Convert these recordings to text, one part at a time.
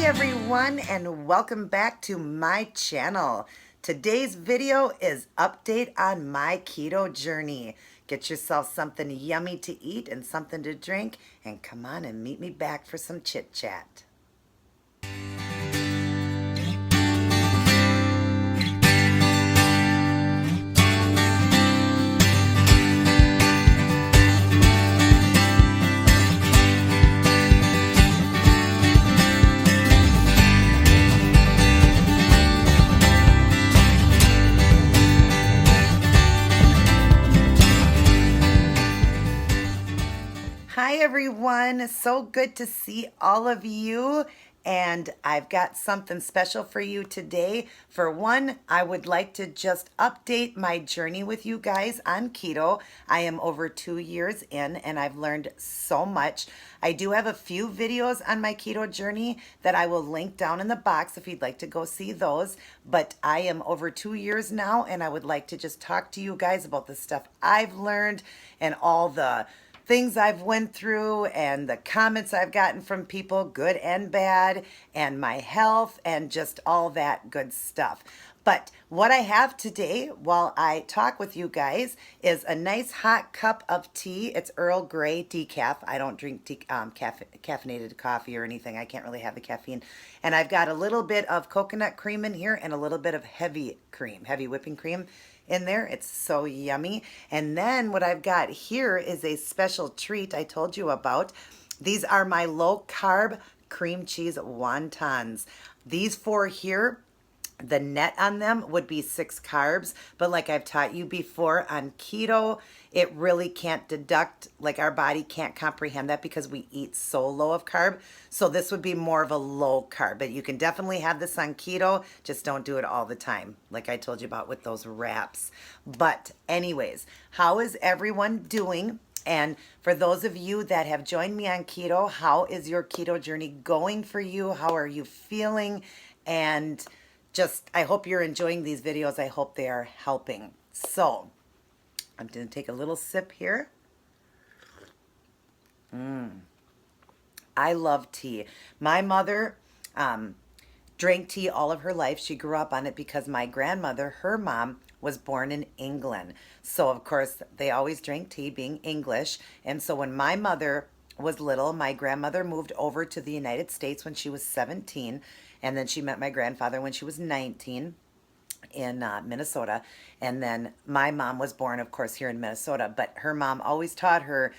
everyone, and welcome back to my channel. Today's video is update on my keto journey. Get yourself something yummy to eat and something to drink, and come on and meet me back for some chit chat. Hi everyone, so good to see all of you, and I've got something special for you today. For one, I would like to just update my journey with you guys on keto. I am over 2 years in and I've learned so much. I do have a few videos on my keto journey that I will link down in the box if you'd like to go see those, but I am over 2 years now and I would like to just talk to you guys about the stuff I've learned and all the things I've went through and the comments I've gotten from people, good and bad, and my health and just all that good stuff. But what I have today while I talk with you guys is a nice hot cup of tea. It's Earl Grey decaf. I don't drink caffeinated coffee or anything. I can't really have the caffeine. And I've got a little bit of coconut cream in here and a little bit of heavy whipping cream in there. It's so yummy. And then what I've got here is a special treat I told you about. These are my low carb cream cheese wontons. These four here, the net on them would be 6 carbs, but like I've taught you before on keto, it really can't deduct, like our body can't comprehend that because we eat so low of carb. So this would be more of a low carb, but you can definitely have this on keto, just don't do it all the time, like I told you about with those wraps. But anyways, how is everyone doing? And for those of you that have joined me on keto, how is your keto journey going for you? How are you feeling? And just, I hope you're enjoying these videos. I hope they are helping. So, I'm going to take a little sip here. I love tea. My mother drank tea all of her life. She grew up on it because my grandmother, her mom, was born in England. So, of course, they always drank tea, being English. And so when my mother was little, my grandmother moved over to the United States when she was 17. And then she met my grandfather when she was 19 in Minnesota. And then my mom was born, of course, here in Minnesota. But her mom always taught her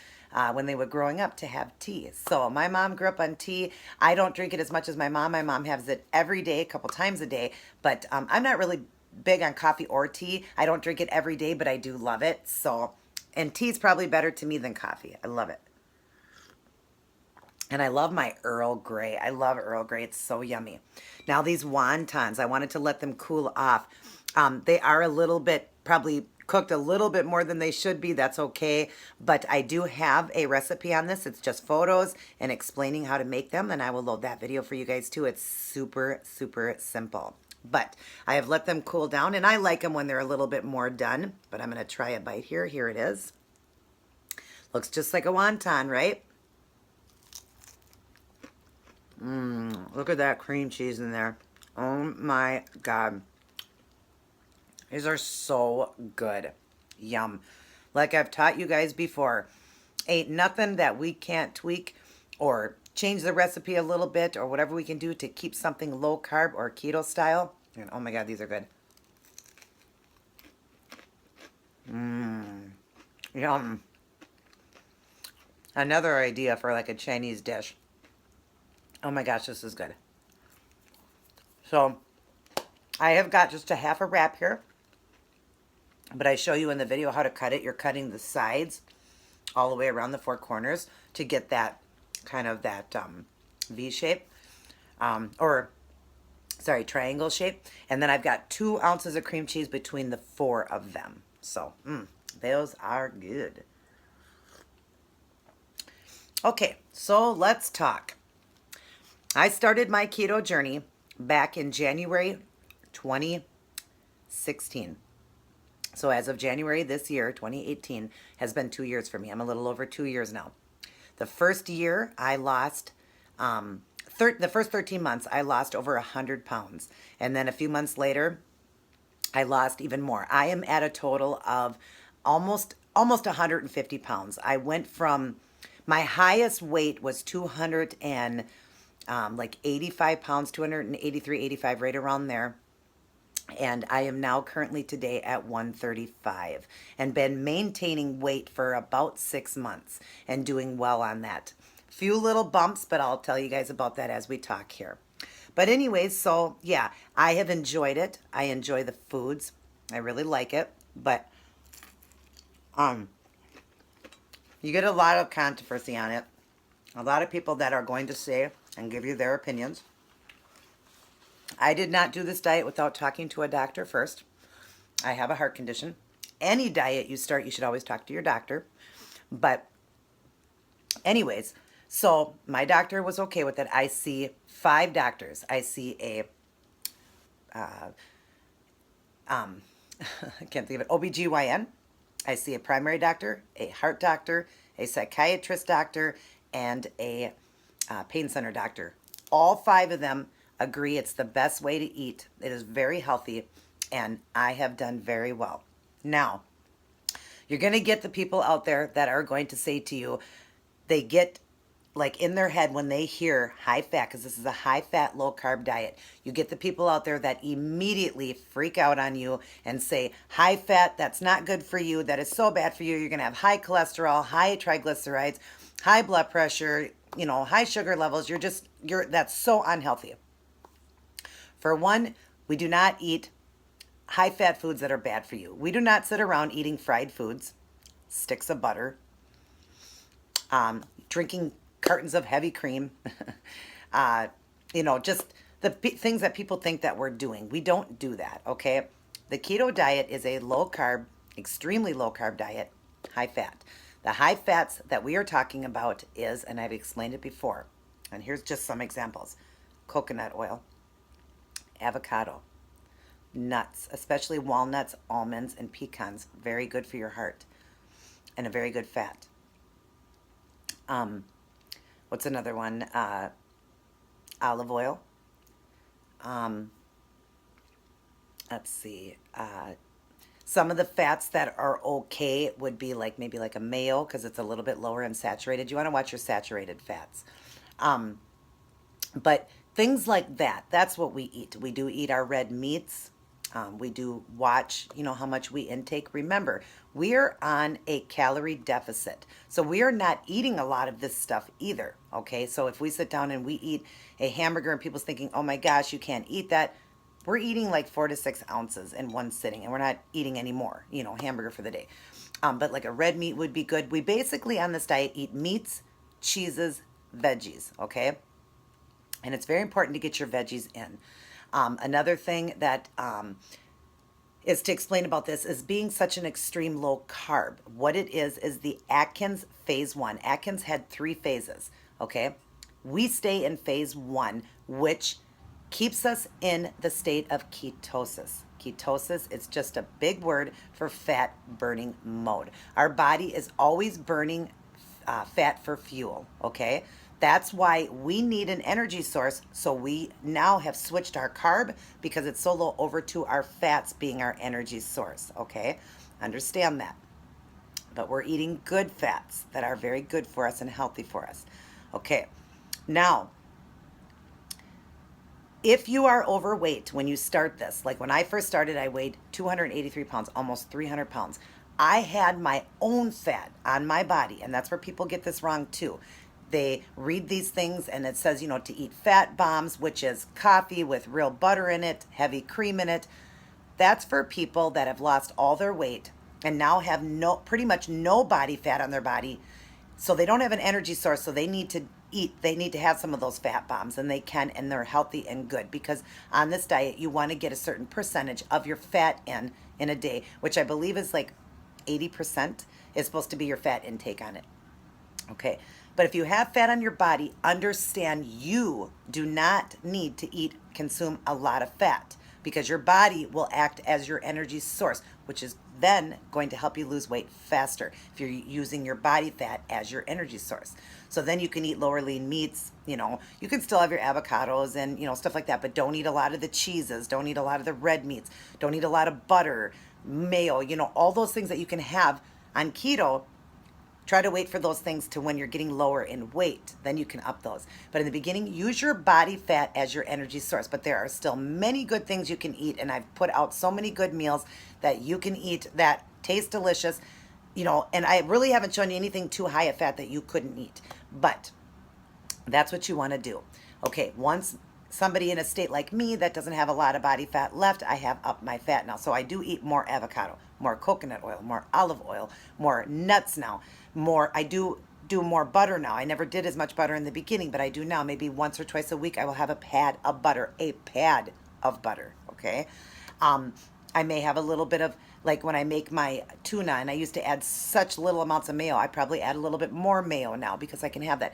when they were growing up to have tea. So my mom grew up on tea. I don't drink it as much as my mom. My mom has it every day, a couple times a day. But I'm not really big on coffee or tea. I don't drink it every day, but I do love it. So, and tea's probably better to me than coffee. I love it. And I love my Earl Grey. I love Earl Grey. It's so yummy. Now these wontons, I wanted to let them cool off. They are a little bit, probably cooked a little bit more than they should be. That's okay. But I do have a recipe on this. It's just photos and explaining how to make them. And I will load that video for you guys too. It's super, super simple. But I have let them cool down. And I like them when they're a little bit more done. But I'm going to try a bite here. Here it is. Looks just like a wonton, right? Look at that cream cheese in there. Oh my God. These are so good. Yum. Like I've taught you guys before, ain't nothing that we can't tweak or change the recipe a little bit or whatever we can do to keep something low carb or keto style. And oh my God, these are good. Yum. Another idea for like a Chinese dish. Oh my gosh, this is good. So, I have got just a half a wrap here. But I show you in the video how to cut it. You're cutting the sides all the way around the 4 corners to get that kind of that V shape. Triangle shape. And then I've got 2 ounces of cream cheese between the 4 of them. So, those are good. Okay, so let's talk. I started my keto journey back in January 2016. So as of January this year, 2018, has been 2 years for me. I'm a little over 2 years now. The first year, I lost the first 13 months, I lost over 100 pounds. And then a few months later, I lost even more. I am at a total of almost 150 pounds. I went from my highest weight was 200 and like 85 pounds, 283, 85, right around there. And I am now currently today at 135 and been maintaining weight for about 6 months and doing well on that. Few little bumps, but I'll tell you guys about that as we talk here. But anyways, so yeah, I have enjoyed it. I enjoy the foods. I really like it. But you get a lot of controversy on it. A lot of people that are going to say and give you their opinions. I did not do this diet without talking to a doctor first. I have a heart condition. Any diet you start, you should always talk to your doctor. But anyways, so my doctor was okay with it. I see 5 doctors. I see a, I can't think of it, OBGYN. I see a primary doctor, a heart doctor, a psychiatrist doctor, and a pain center doctor. All 5 of them agree it's the best way to eat. It is very healthy, and I have done very well. Now, you're going to get the people out there that are going to say to you, they get like in their head when they hear high fat, because this is a high fat, low carb diet. You get the people out there that immediately freak out on you and say, high fat, that's not good for you. That is so bad for you. You're going to have high cholesterol, high triglycerides, high blood pressure, high sugar levels. That's so unhealthy. For one, we do not eat high fat foods that are bad for you. We do not sit around eating fried foods, sticks of butter, drinking cartons of heavy cream, just the things that people think that we're doing. We don't do that, okay? The keto diet is a low carb, extremely low carb diet, high fat. The high fats that we are talking about is, and I've explained it before, and here's just some examples: coconut oil, avocado, nuts, especially walnuts, almonds, and pecans, very good for your heart and a very good fat. What's another one? Olive oil. Let's see. Some of the fats that are okay would be maybe like a mayo, because it's a little bit lower in saturated. You want to watch your saturated fats. But things like that, that's what we eat. We do eat our red meats. We do watch, how much we intake. Remember, we're on a calorie deficit. So we are not eating a lot of this stuff either, okay? So if we sit down and we eat a hamburger and people's thinking, oh my gosh, you can't eat that, we're eating like 4 to 6 ounces in one sitting, and we're not eating any more, hamburger for the day. But like a red meat would be good. We basically on this diet eat meats, cheeses, veggies, okay? And it's very important to get your veggies in. Another thing that is to explain about this is being such an extreme low carb. What it is the Atkins phase 1. Atkins had 3 phases, okay? We stay in phase 1, which keeps us in the state of ketosis. Ketosis is just a big word for fat burning mode. Our body is always burning fat for fuel, okay? That's why we need an energy source. So we now have switched our carb, because it's so low, over to our fats being our energy source, okay? Understand that. But we're eating good fats that are very good for us and healthy for us. Okay, now, if you are overweight when you start this, like when I first started, I weighed 283 pounds, almost 300 pounds. I had my own fat on my body, and that's where people get this wrong too. They read these things and it says, to eat fat bombs, which is coffee with real butter in it, heavy cream in it. That's for people that have lost all their weight and now have pretty much no body fat on their body. So they don't have an energy source, so they need to eat. They need to have some of those fat bombs, and they can, and they're healthy and good, because on this diet, you want to get a certain percentage of your fat in a day, which I believe is like 80% is supposed to be your fat intake on it. Okay. But if you have fat on your body, understand you do not need to consume a lot of fat, because your body will act as your energy source. which is then going to help you lose weight faster if you're using your body fat as your energy source. So then you can eat lower lean meats, you can still have your avocados and, stuff like that, but don't eat a lot of the cheeses, don't eat a lot of the red meats, don't eat a lot of butter, mayo, all those things that you can have on keto. Try to wait for those things to when you're getting lower in weight. Then you can up those. But in the beginning, use your body fat as your energy source. But there are still many good things you can eat. And I've put out so many good meals that you can eat that taste delicious. And I really haven't shown you anything too high of fat that you couldn't eat. But that's what you want to do. Okay, once somebody in a state like me that doesn't have a lot of body fat left, I have upped my fat now. So I do eat more avocado, more coconut oil, more olive oil, more nuts now. I do more butter now. I never did as much butter in the beginning, but I do now. Maybe once or twice a week I will have a pad of butter, okay? I may have a little bit of, like when I make my tuna, and I used to add such little amounts of mayo, I probably add a little bit more mayo now because I can have that.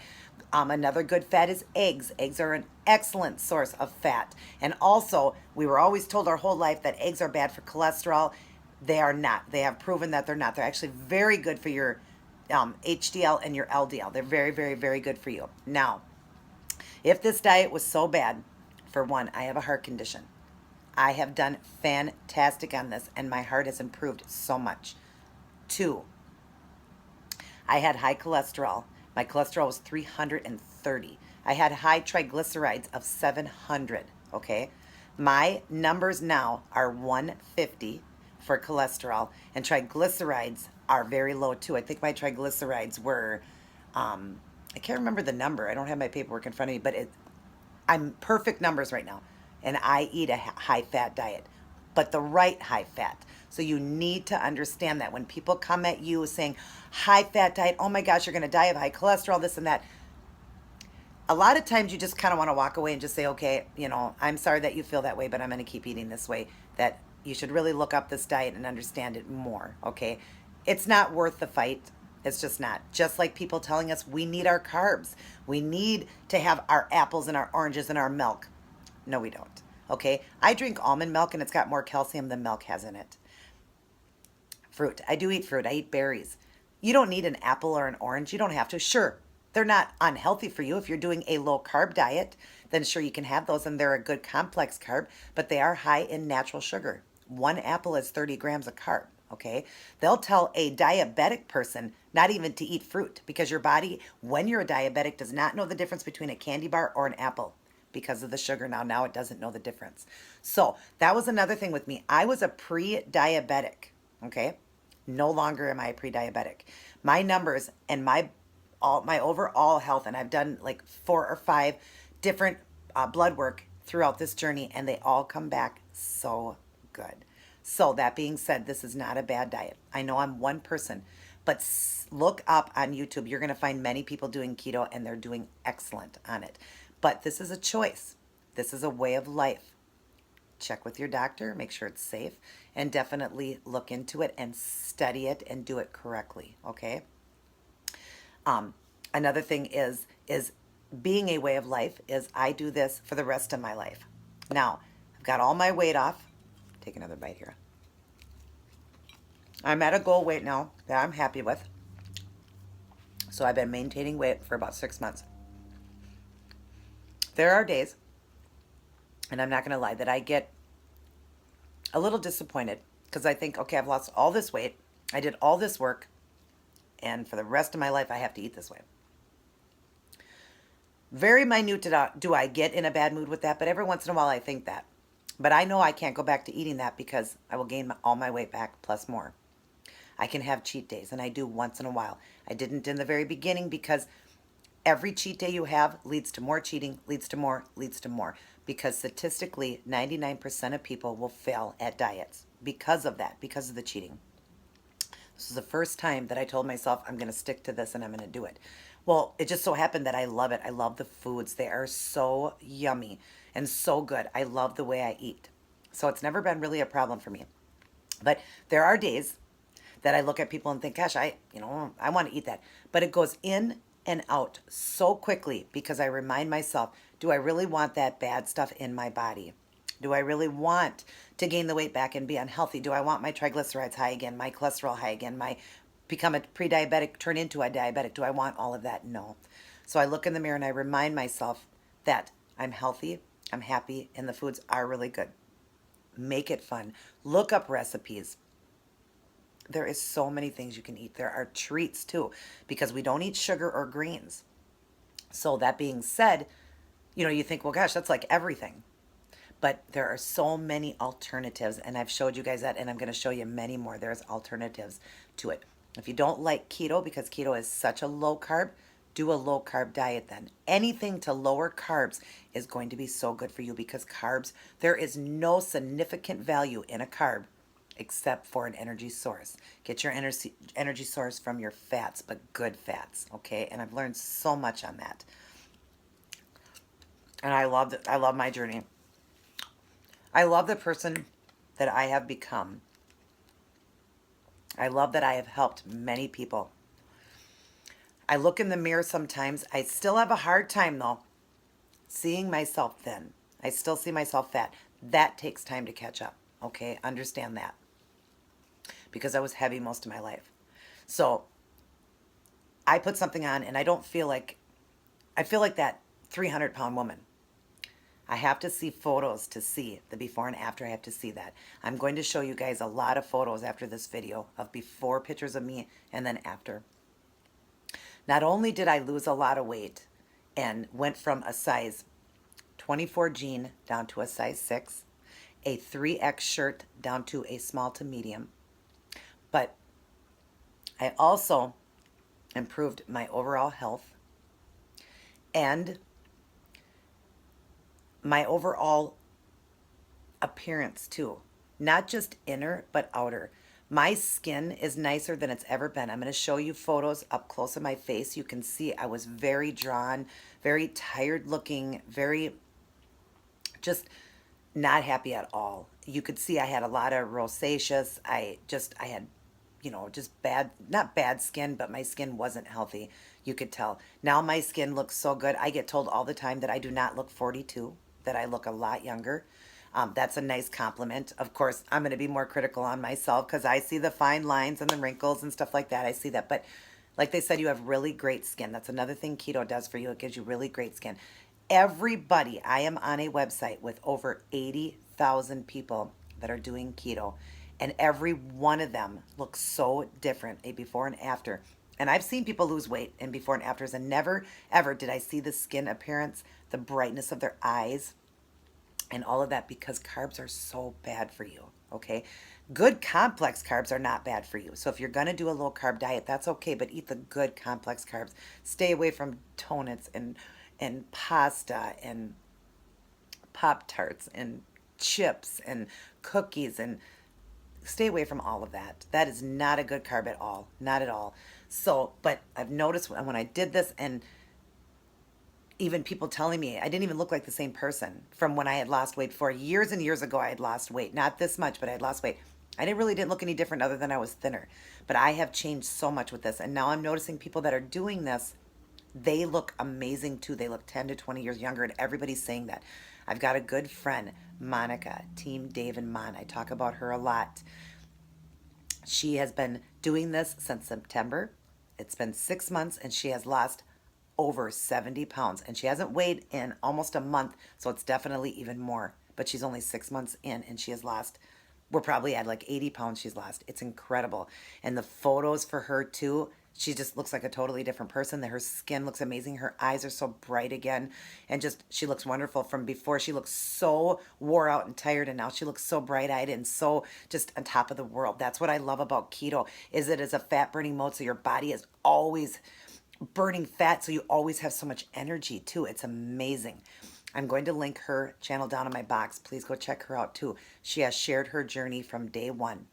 Another good fat is eggs. Eggs are an excellent source of fat. And also, we were always told our whole life that eggs are bad for cholesterol. They are not. They have proven that they're not. They're actually very good for your HDL and your LDL. They're very, very, very good for you. Now, if this diet was so bad, for one, I have a heart condition. I have done fantastic on this, and my heart has improved so much. Two, I had high cholesterol. My cholesterol was 330. I had high triglycerides of 700, okay? My numbers now are 150 for cholesterol, and triglycerides are very low too. I think my triglycerides were, I can't remember the number. I don't have my paperwork in front of me, but I'm perfect numbers right now. And I eat a high fat diet, but the right high fat. So you need to understand that when people come at you saying high fat diet, oh my gosh, you're going to die of high cholesterol, this and that. A lot of times you just kind of want to walk away and just say, okay, I'm sorry that you feel that way, but I'm going to keep eating this way. That you should really look up this diet and understand it more, okay? It's not worth the fight. It's just not. Just like people telling us we need our carbs. We need to have our apples and our oranges and our milk. No, we don't. Okay? I drink almond milk and it's got more calcium than milk has in it. Fruit. I do eat fruit. I eat berries. You don't need an apple or an orange. You don't have to. Sure, they're not unhealthy for you. If you're doing a low carb diet, then sure you can have those and they're a good complex carb, but they are high in natural sugar. One apple is 30 grams of carb. Okay? They'll tell a diabetic person not even to eat fruit because your body, when you're a diabetic, does not know the difference between a candy bar or an apple because of the sugar. Now it doesn't know the difference. So that was another thing with me. I was a pre-diabetic, okay? No longer am I a pre-diabetic. My numbers and my overall health, and I've done like 4 or 5 different blood work throughout this journey, and they all come back so good. So that being said, this is not a bad diet. I know I'm one person, but look up on YouTube. You're going to find many people doing keto, and they're doing excellent on it. But this is a choice. This is a way of life. Check with your doctor, make sure it's safe, and definitely look into it and study it and do it correctly, okay? Another thing is being a way of life is I do this for the rest of my life. Now, I've got all my weight off. Take another bite here. I'm at a goal weight now that I'm happy with. So I've been maintaining weight for about 6 months. There are days, and I'm not going to lie, that I get a little disappointed because I think, okay, I've lost all this weight. I did all this work, and for the rest of my life, I have to eat this way. Very minute do I get in a bad mood with that, but every once in a while I think that. But I know I can't go back to eating that because I will gain all my weight back plus more. I can have cheat days, and I do once in a while. I didn't in the very beginning because every cheat day you have leads to more cheating, leads to more, leads to more. Because statistically, 99% of people will fail at diets because of that, because of the cheating. This is the first time that I told myself I'm going to stick to this and I'm going to do it. Well, it just so happened that I love it. I love the foods. They are so yummy and so good. I love the way I eat. So it's never been really a problem for me. But there are days that I look at people and think, gosh, I want to eat that. But it goes in and out so quickly because I remind myself, do I really want that bad stuff in my body? Do I really want to gain the weight back and be unhealthy? Do I want my triglycerides high again, my cholesterol high again, my become a pre-diabetic, turn into a diabetic? Do I want all of that? No. So I look in the mirror and I remind myself that I'm healthy, I'm happy, and the foods are really good. Make it fun. Look up recipes. There is so many things you can eat. There are treats too, because we don't eat sugar or greens. So that being said, you think, well, gosh, that's like everything. But there are so many alternatives, and I've showed you guys that, and I'm going to show you many more. There's alternatives to it. If you don't like keto, because keto is such a low carb, do a low carb diet then. Anything to lower carbs is going to be so good for you, because carbs, there is no significant value in a carb except for an energy source. Get your energy source from your fats, but good fats, okay? And I've learned so much on that. And I love it. I love my journey. I love the person that I have become. I love that I have helped many people. I look in the mirror sometimes. I still have a hard time, though, seeing myself thin. I still see myself fat. That takes time to catch up, okay? Understand that. Because I was heavy most of my life. So I put something on and I don't feel like, I feel like that 300-pound woman. I have to see photos to see the before and after. I have to see that. I'm going to show you guys a lot of photos after this video of before pictures of me and then after. Not only did I lose a lot of weight and went from a size 24 jean down to a size 6, a 3X shirt down to a small to medium, but I also improved my overall health and my overall appearance too. Not just inner, but outer. My skin is nicer than it's ever been. I'm going to show you photos up close of my face. You can see I was very drawn, very tired looking, very just not happy at all. You could see I had a lot of rosacea. I had, just bad, not bad skin, but my skin wasn't healthy. You could tell. Now my skin looks so good. I get told all the time that I do not look 42, that I look a lot younger. That's a nice compliment. Of course, I'm going to be more critical on myself because I see the fine lines and the wrinkles and stuff like that. I see that. But like they said, you have really great skin. That's another thing keto does for you. It gives you really great skin. Everybody, I am on a website with over 80,000 people that are doing keto, and every one of them looks so different, a before and after. And I've seen people lose weight in before and afters, and never, ever did I see the skin appearance, the brightness of their eyes, and all of that, because carbs are so bad for you, okay? Good complex carbs are not bad for you. So if you're going to do a low carb diet, that's okay, but eat the good complex carbs. Stay away from donuts and pasta and Pop-Tarts and chips and cookies, and stay away from all of that. That is not a good carb at all. Not at all. So, but I've noticed when I did this, and even people telling me I didn't even look like the same person from when I had lost weight before. Years and years ago, I had lost weight. Not this much, but I had lost weight. I didn't look any different other than I was thinner. But I have changed so much with this. And now I'm noticing people that are doing this, they look amazing too. They look 10 to 20 years younger, and everybody's saying that. I've got a good friend, Monica, Team Dave and Mon. I talk about her a lot. She has been doing this since September. It's been 6 months, and she has lost over 70 pounds. And she hasn't weighed in almost a month, so it's definitely even more. But she's only 6 months in, and she has lost, we're probably at like 80 pounds she's lost. It's incredible. And the photos for her too, she just looks like a totally different person. Her skin looks amazing. Her eyes are so bright again. And just, she looks wonderful. From before, she looks so wore out and tired. And now she looks so bright-eyed and so just on top of the world. That's what I love about keto, is it is a fat-burning mode. So your body is always burning fat. So you always have so much energy too. It's amazing. I'm going to link her channel down in my box. Please go check her out too. She has shared her journey from day one.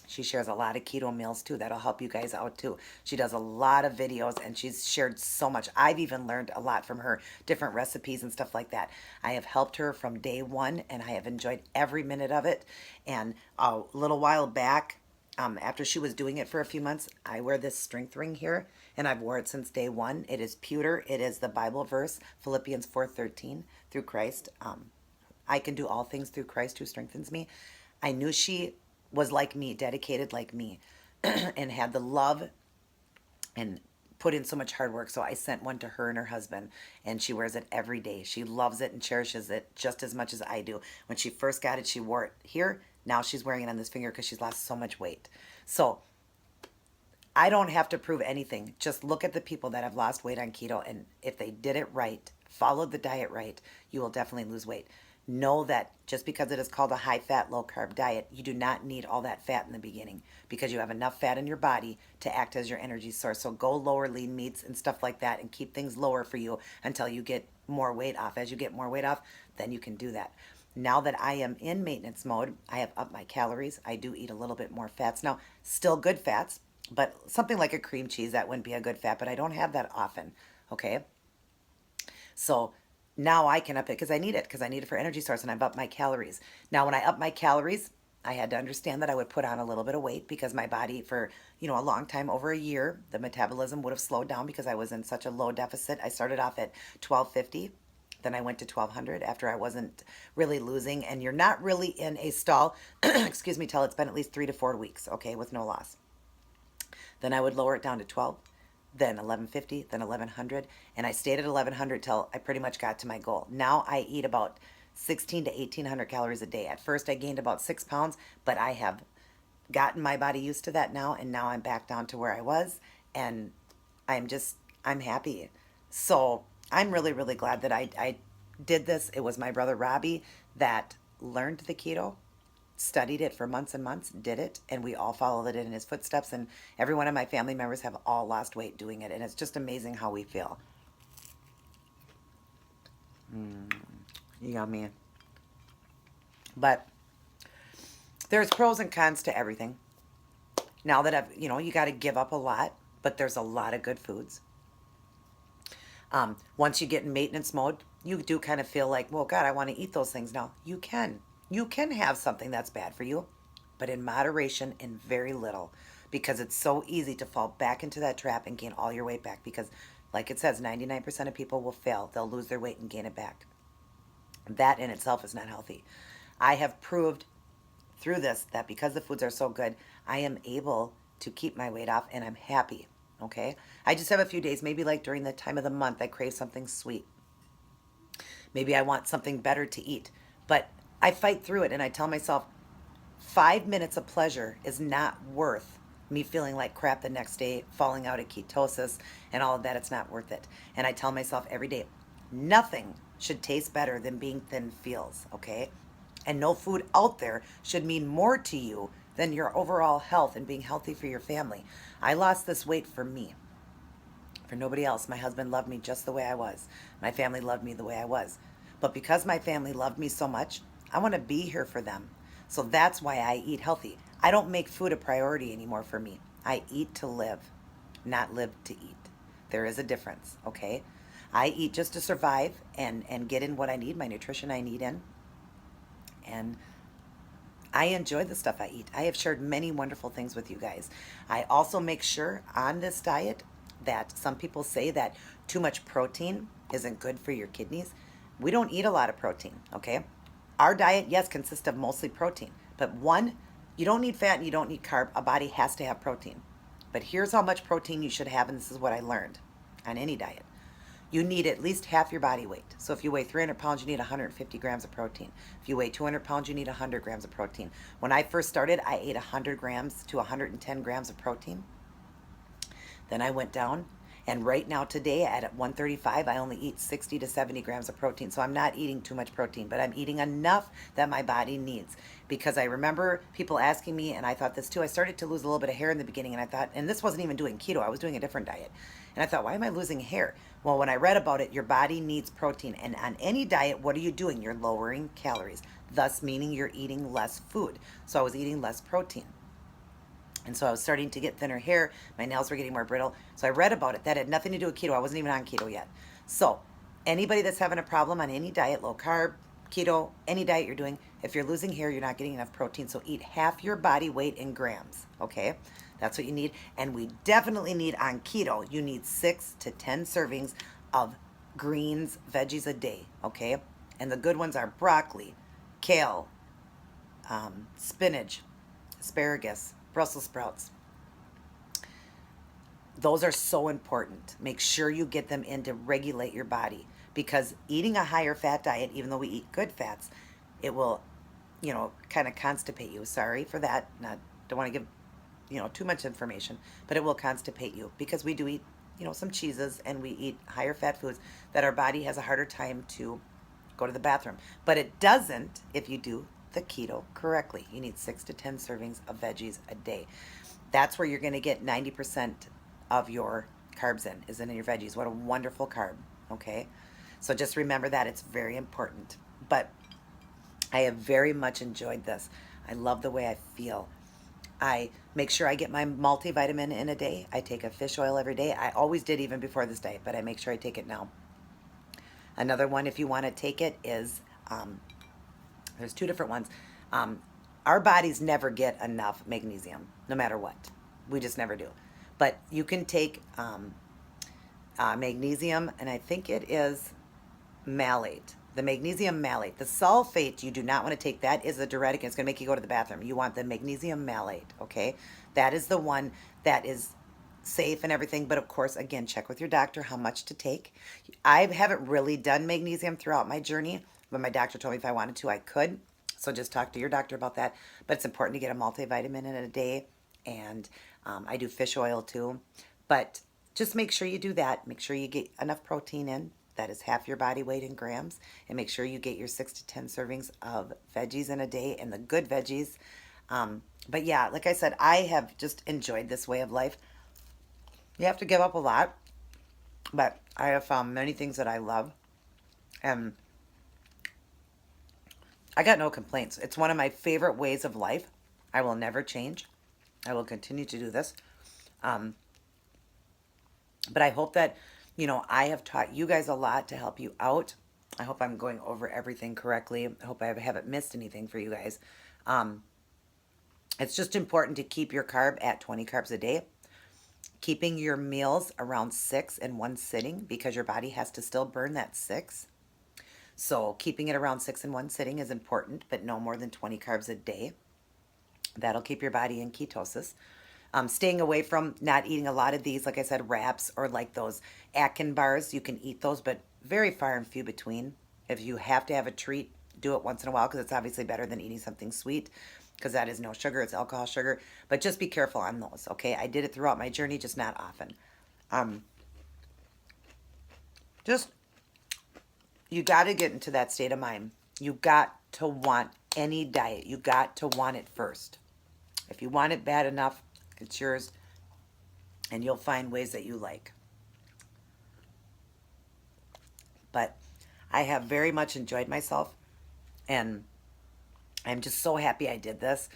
She shares a lot of keto meals too. That'll help you guys out too. She does a lot of videos, and she's shared so much. I've even learned a lot from her, different recipes and stuff like that. I have helped her from day one, and I have enjoyed every minute of it. And a little while back, after she was doing it for a few months, I wear this strength ring here, and I've worn it since day one. It is pewter. It is the Bible verse, Philippians 4:13, through Christ. I can do all things through Christ who strengthens me. I knew she was like me, dedicated like me, and had the love and put in so much hard work. So I sent one to her and her husband, and she wears it every day. She loves it and cherishes it just as much as I do. When she first got it, she wore it here. Now she's wearing it on this finger because she's lost so much weight. So I don't have to prove anything. Just look at the people that have lost weight on keto, and if they did it right, followed the diet right, you will definitely lose weight. Know that just because it is called a high fat, low carb diet, you do not need all that fat in the beginning because you have enough fat in your body to act as your energy source. So go lower lean meats and stuff like that and keep things lower for you until you get more weight off. As you get more weight off, then you can do that. Now that I am in maintenance mode, I have upped my calories. I do eat a little bit more fats now, still good fats, but something like a cream cheese, that wouldn't be a good fat, but I don't have that often. Okay. So now I can up it because I need it for energy source, and I've upped my calories. Now, when I up my calories, I had to understand that I would put on a little bit of weight because my body, for a long time, over a year, the metabolism would have slowed down because I was in such a low deficit. I started off at 1250, then I went to 1200 after I wasn't really losing, and you're not really in a stall, excuse me, till it's been at least 3 to 4 weeks, okay, with no loss. Then I would lower it down to 12, then 1150, then 1100, and I stayed at 1100 till I pretty much got to my goal. Now I eat about 16 to 1800 calories a day. At first I gained about 6 pounds, but I have gotten my body used to that now, and now I'm back down to where I was, and I'm happy. So I'm really, really glad that I did this. It was my brother Robbie that learned the keto, studied it for months and months, did it, and we all followed it in his footsteps. And every one of my family members have all lost weight doing it, and it's just amazing how we feel. Yummy. But there's pros and cons to everything. Now that you got to give up a lot, but there's a lot of good foods. Once you get in maintenance mode, you do kind of feel like, well, God, I want to eat those things now. You can. You can have something that's bad for you, but in moderation and very little, because it's so easy to fall back into that trap and gain all your weight back because, like it says, 99% of people will fail. They'll lose their weight and gain it back. That in itself is not healthy. I have proved through this that because the foods are so good, I am able to keep my weight off, and I'm happy. Okay? I just have a few days, maybe like during the time of the month, I crave something sweet. Maybe I want something better to eat. But I fight through it, and I tell myself 5 minutes of pleasure is not worth me feeling like crap the next day, falling out of ketosis and all of that. It's not worth it. And I tell myself every day, nothing should taste better than being thin feels, okay? And no food out there should mean more to you than your overall health and being healthy for your family. I lost this weight for me, for nobody else. My husband loved me just the way I was. My family loved me the way I was. But because my family loved me so much, I want to be here for them. So that's why I eat healthy. I don't make food a priority anymore for me. I eat to live, not live to eat. There is a difference, okay? I eat just to survive and get in what I need, my nutrition I need in. And I enjoy the stuff I eat. I have shared many wonderful things with you guys. I also make sure on this diet that some people say that too much protein isn't good for your kidneys. We don't eat a lot of protein, okay? Our diet, yes, consists of mostly protein. But one, you don't need fat and you don't need carb. A body has to have protein. But here's how much protein you should have, and this is what I learned on any diet. You need at least half your body weight. So if you weigh 300 pounds, you need 150 grams of protein. If you weigh 200 pounds, you need 100 grams of protein. When I first started, I ate 100 grams to 110 grams of protein. Then I went down, and right now today at 135, I only eat 60 to 70 grams of protein. So I'm not eating too much protein, but I'm eating enough that my body needs. Because I remember people asking me, and I thought this too, I started to lose a little bit of hair in the beginning, and I thought, and this wasn't even doing keto, I was doing a different diet. And I thought, why am I losing hair? Well, when I read about it, your body needs protein. And on any diet, what are you doing? You're lowering calories, thus meaning you're eating less food. So I was eating less protein. And so I was starting to get thinner hair. My nails were getting more brittle. So I read about it. That had nothing to do with keto. I wasn't even on keto yet. So anybody that's having a problem on any diet, low carb, keto, any diet you're doing, if you're losing hair, you're not getting enough protein. So eat half your body weight in grams, okay? That's what you need. And we definitely need on keto, you need 6 to 10 servings of greens, veggies a day, okay? And the good ones are broccoli, kale, spinach, asparagus, Brussels sprouts. Those are so important. Make sure you get them in to regulate your body, because eating a higher fat diet, even though we eat good fats, it will, kind of constipate you. Sorry for that. Not don't want to give, too much information, but it will constipate you because we do eat, some cheeses, and we eat higher fat foods that our body has a harder time to go to the bathroom. But it doesn't if you do the keto correctly. You need 6 to 10 servings of veggies a day. That's where you're going to get 90% of your carbs is in your veggies. What a wonderful carb, okay? So just remember that. It's very important. But I have very much enjoyed this. I love the way I feel. I make sure I get my multivitamin in a day. I take a fish oil every day. I always did even before this diet, but I make sure I take it now. Another one, if you want to take it, is there's 2 different ones. Our bodies never get enough magnesium, no matter what. We just never do. But you can take magnesium, and I think it is malate. The magnesium malate. The sulfate, you do not want to take. That is a diuretic, and it's going to make you go to the bathroom. You want the magnesium malate, okay? That is the one that is safe and everything, but of course, again, check with your doctor how much to take. I haven't really done magnesium throughout my journey, but my doctor told me if I wanted to, I could. So just talk to your doctor about that. But it's important to get a multivitamin in a day, and I do fish oil too. But just make sure you do that. Make sure you get enough protein in. That is half your body weight in grams. And make sure you get your 6 to 10 servings of veggies in a day, and the good veggies. But yeah, like I said, I have just enjoyed this way of life. You have to give up a lot, but I have found many things that I love, and I got no complaints. It's one of my favorite ways of life. I will never change. I will continue to do this. But I hope that, I have taught you guys a lot to help you out. I hope I'm going over everything correctly. I hope I haven't missed anything for you guys. It's just important to keep your carb at 20 carbs a day. Keeping your meals around 6 in one sitting, because your body has to still burn that 6. So keeping it around 6 in one sitting is important, but no more than 20 carbs a day. That'll keep your body in ketosis. Staying away from not eating a lot of these, like I said, wraps, or like those Atkins bars. You can eat those, but very far and few between. If you have to have a treat, do it once in a while, because it's obviously better than eating something sweet, because that is no sugar, it's alcohol sugar. But just be careful on those, okay? I did it throughout my journey, just not often. Just, you got to get into that state of mind. You got to want any diet. You got to want it first. If you want it bad enough, it's yours, and you'll find ways that you like. But I have very much enjoyed myself, and I'm just so happy I did this.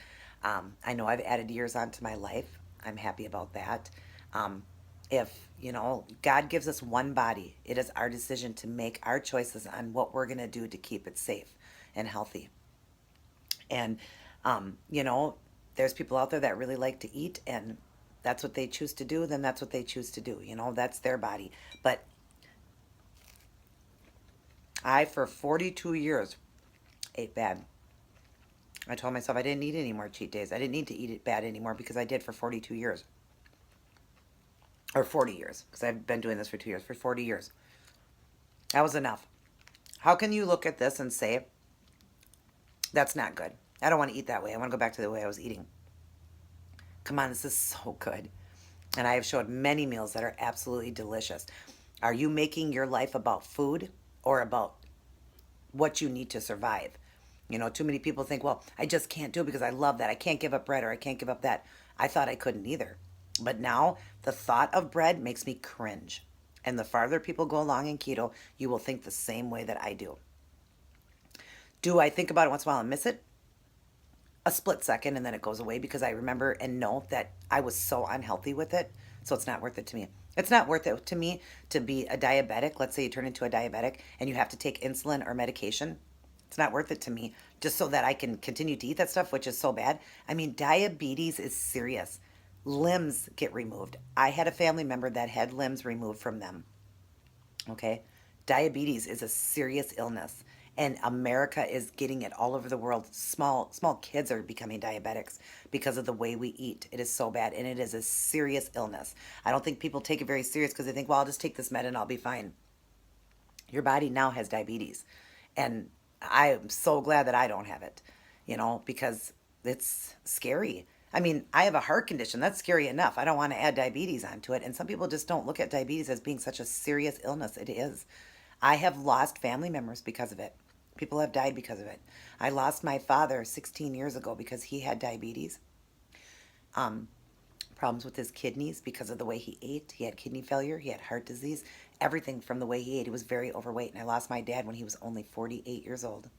I know I've added years onto my life. I'm happy about that. If, God gives us one body, it is our decision to make our choices on what we're going to do to keep it safe and healthy. And, there's people out there that really like to eat, and that's what they choose to do, then that's what they choose to do. That's their body. But I, for 42 years, ate bad. I told myself I didn't need any more cheat days. I didn't need to eat it bad anymore, because I did for 42 years. Or 40 years, because I've been doing this for 2 years. For 40 years. That was enough. How can you look at this and say, that's not good? I don't want to eat that way. I want to go back to the way I was eating. Come on, this is so good. And I have showed many meals that are absolutely delicious. Are you making your life about food, or about what you need to survive? Too many people think, well, I just can't do it because I love that. I can't give up bread, or I can't give up that. I thought I couldn't either. But now the thought of bread makes me cringe. And the farther people go along in keto, you will think the same way that I do. Do I think about it once in a while and miss it? A split second, and then it goes away, because I remember and know that I was so unhealthy with it. So it's not worth it to me. It's not worth it to me to be a diabetic. Let's say you turn into a diabetic and you have to take insulin or medication. It's not worth it to me just so that I can continue to eat that stuff, which is so bad. I mean, diabetes is serious. Limbs get removed. I had a family member that had limbs removed from them. Okay? Diabetes is a serious illness, And America is getting it all over the world. Small kids are becoming diabetics because of the way we eat. It is so bad, and it is a serious illness. I don't think people take it very serious because they think, well, I'll just take this med and I'll be fine. Your body now has diabetes. And I am so glad that I don't have it, because it's scary. I mean, I have a heart condition. That's scary enough. I don't want to add diabetes onto it. And some people just don't look at diabetes as being such a serious illness. It is. I have lost family members because of it. People have died because of it. I lost my father 16 years ago because he had diabetes. Um, Problems with his kidneys because of the way he ate. He had kidney failure, he had heart disease, everything from the way he ate. He was very overweight, and I lost my dad when he was only 48 years old.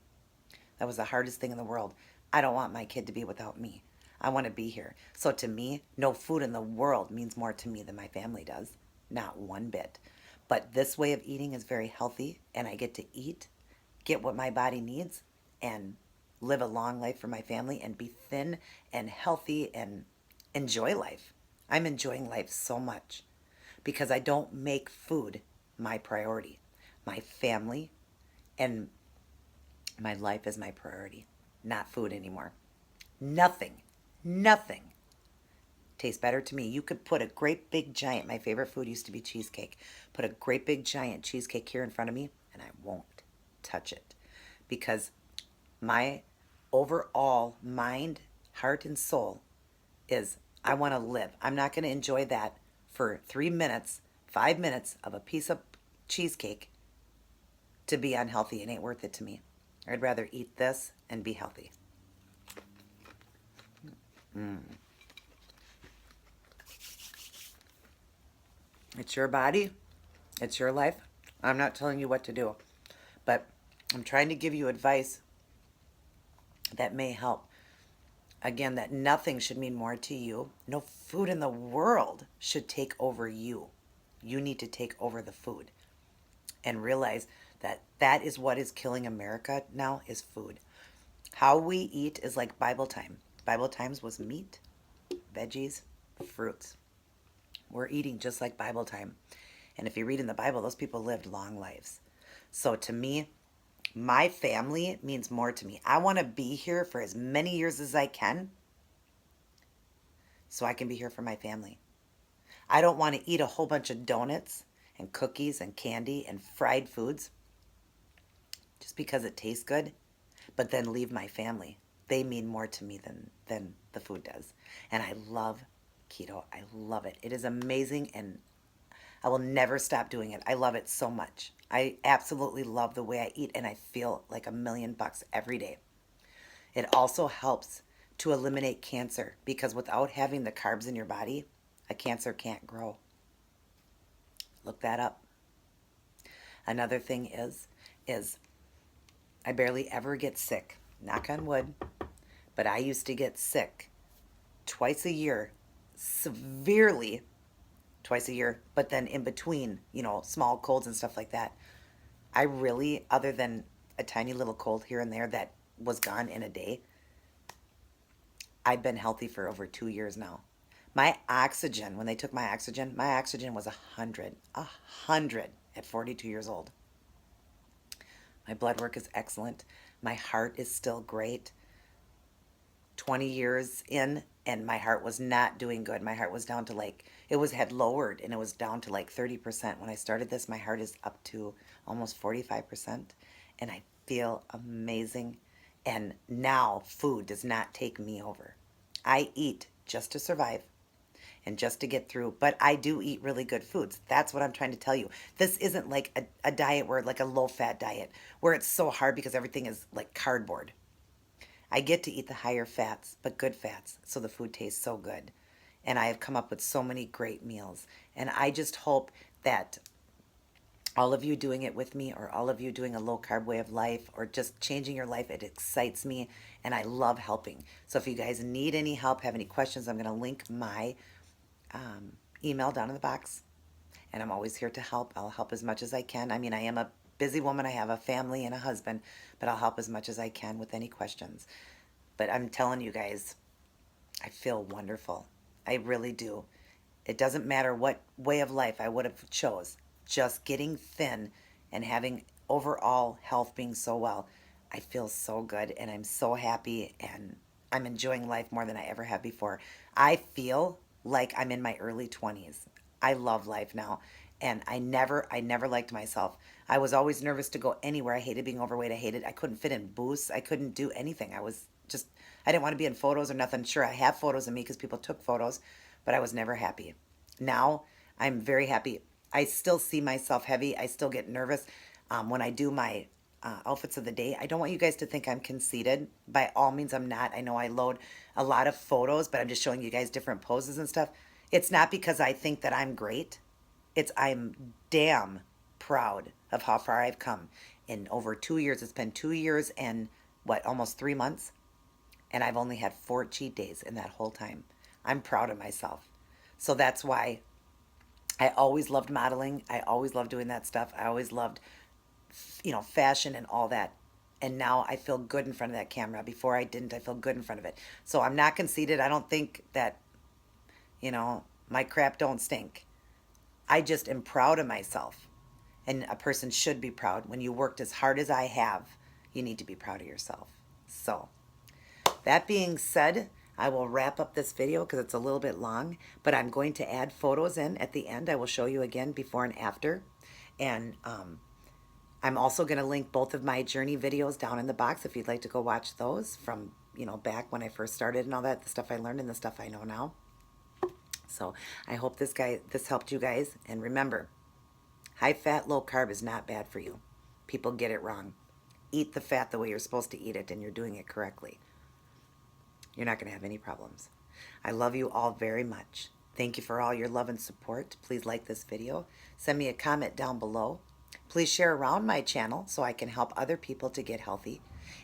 That was the hardest thing in the world. I don't want my kid to be without me. I want to be here. So to me, no food in the world means more to me than my family does. Not one bit. But this way of eating is very healthy, and I get to eat, get what my body needs, and live a long life for my family and be thin and healthy and enjoy life. I'm enjoying life so much because I don't make food my priority. My family and my life is my priority, not food anymore. Nothing, nothing tastes better to me. You could put a great big giant, my favorite food used to be cheesecake, put a great big giant cheesecake here in front of me and I won't touch it because my overall mind, heart, and soul is I want to live. I'm not going to enjoy that for 3 minutes, 5 minutes of a piece of cheesecake to be unhealthy. It ain't worth it to me. I'd rather eat this and be healthy. It's your body, it's your life. I'm not telling you what to do, but I'm trying to give you advice that may help. Again, that nothing should mean more to you. No food in the world should take over you. You need to take over the food and realize that that is what is killing America now is food. How we eat is like Bible time. Bible times was meat, veggies, fruits. We're eating just like Bible time. And if you read in the Bible, those people lived long lives. So to me, my family means more to me. I want to be here for as many years as I can so I can be here for my family. I don't want to eat a whole bunch of donuts and cookies and candy and fried foods just because it tastes good, but then leave my family. They mean more to me than the food does. And I love keto. I love it. It is amazing and I will never stop doing it. I love it so much. I absolutely love the way I eat and I feel like $1,000,000 every day. It also helps to eliminate cancer because without having the carbs in your body, a cancer can't grow. Look that up. Another thing is I barely ever get sick. Knock on wood. But I used to get sick twice a year, severely twice a year, but then in between, small colds and stuff like that. I really, other than a tiny little cold here and there that was gone in a day, I've been healthy for over 2 years now. My oxygen, when they took my oxygen was 100 at 42 years old. My blood work is excellent. My heart is still great. 20 years in and my heart was not doing good. My heart was down to had lowered and it was down to like 30%. When I started this, my heart is up to almost 45% and I feel amazing. And now food does not take me over. I eat just to survive and just to get through, but I do eat really good foods. That's what I'm trying to tell you. This isn't like a diet where like a low fat diet where it's so hard because everything is like cardboard. I get to eat the higher fats, but good fats, so the food tastes so good. And I have come up with so many great meals. And I just hope that all of you doing it with me, or all of you doing a low carb way of life, or just changing your life, it excites me, and I love helping. So if you guys need any help, have any questions, I'm going to link my email down in the box. And I'm always here to help. I'll help as much as I can. I mean, I am a busy woman. I have a family and a husband, but I'll help as much as I can with any questions. But I'm telling you guys, I feel wonderful. I really do. It doesn't matter what way of life I would have chose. Just getting thin and having overall health being so well, I feel so good and I'm so happy and I'm enjoying life more than I ever have before. I feel like I'm in my early 20s. I love life now and I never liked myself. I was always nervous to go anywhere. I hated being overweight. I couldn't fit in booths. I couldn't do anything. I didn't want to be in photos or nothing. Sure, I have photos of me because people took photos, but I was never happy. Now I'm very happy. I still see myself heavy. I still get nervous when I do my outfits of the day. I don't want you guys to think I'm conceited. By all means, I'm not. I know I load a lot of photos, but I'm just showing you guys different poses and stuff. It's not because I think that I'm great. I'm damn proud of how far I've come in over 2 years. It's been 2 years and what, almost 3 months? And I've only had 4 cheat days in that whole time. I'm proud of myself. So that's why I always loved modeling. I always loved doing that stuff. I always loved, fashion and all that. And now I feel good in front of that camera. Before I didn't, I feel good in front of it. So I'm not conceited. I don't think that, my crap don't stink. I just am proud of myself. And a person should be proud. When you worked as hard as I have, you need to be proud of yourself. So, that being said, I will wrap up this video because it's a little bit long, but I'm going to add photos in at the end. I will show you again before and after. And I'm also going to link both of my journey videos down in the box if you'd like to go watch those from, back when I first started and all that, the stuff I learned and the stuff I know now. So I hope this helped you guys. And remember, high fat, low carb is not bad for you. People get it wrong. Eat the fat the way you're supposed to eat it and you're doing it correctly. You're not going to have any problems. I love you all very much. Thank you for all your love and support. Please like this video. Send me a comment down below. Please share around my channel so I can help other people to get healthy.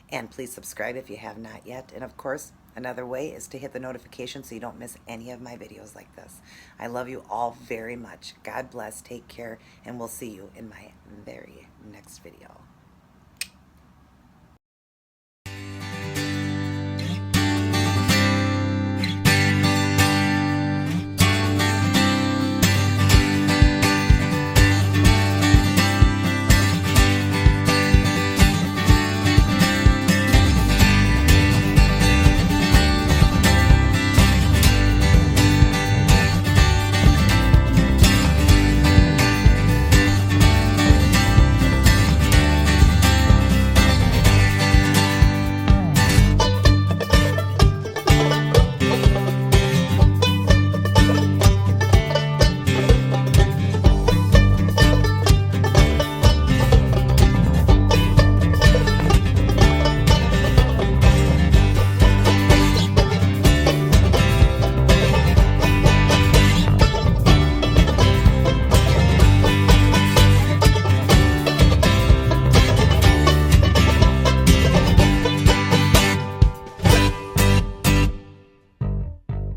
And please subscribe if you have not yet. And of course, another way is to hit the notification so you don't miss any of my videos like this. I love you all very much. God bless, take care, and we'll see you in my very next video.